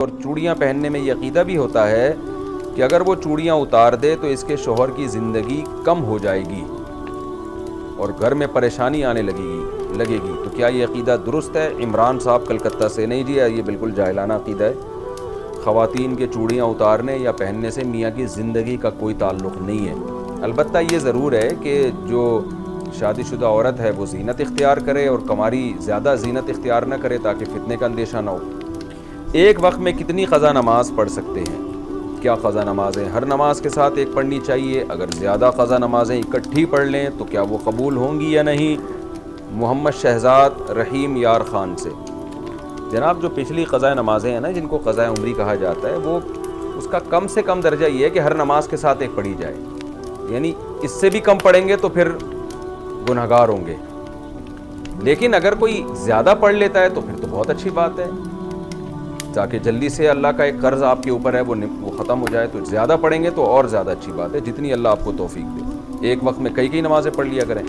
اور چوڑیاں پہننے میں یہ عقیدہ بھی ہوتا ہے کہ اگر وہ چوڑیاں اتار دے تو اس کے شوہر کی زندگی کم ہو جائے گی اور گھر میں پریشانی آنے لگے گی. تو کیا یہ عقیدہ درست ہے؟ عمران صاحب کلکتہ سے. نہیں جی، یہ بالکل جاہلانہ عقیدہ ہے. خواتین کے چوڑیاں اتارنے یا پہننے سے میاں کی زندگی کا کوئی تعلق نہیں ہے. البتہ یہ ضرور ہے کہ جو شادی شدہ عورت ہے وہ زینت اختیار کرے اور کماری زیادہ زینت اختیار نہ کرے تاکہ فتنے کا اندیشہ نہ ہو. ایک وقت میں کتنی قضا نماز پڑھ سکتے ہیں؟ کیا قضا نمازیں ہر نماز کے ساتھ ایک پڑھنی چاہیے؟ اگر زیادہ قضا نمازیں اکٹھی پڑھ لیں تو کیا وہ قبول ہوں گی یا نہیں؟ محمد شہزاد رحیم یار خان سے. جناب، جو پچھلی قضا نمازیں ہیں نا، جن کو قضا عمری کہا جاتا ہے، وہ اس کا کم سے کم درجہ یہ ہے کہ ہر نماز کے ساتھ ایک پڑھی جائے. یعنی اس سے بھی کم پڑھیں گے تو پھر گنہگار ہوں گے. لیکن اگر کوئی زیادہ پڑھ لیتا ہے تو پھر تو بہت اچھی بات ہے، تاکہ جلدی سے اللہ کا ایک قرض آپ کے اوپر ہے وہ ختم ہو جائے. تو زیادہ پڑھیں گے تو اور زیادہ اچھی بات ہے، جتنی اللہ آپ کو توفیق دے. ایک وقت میں کئی نمازیں پڑھ لیا کریں.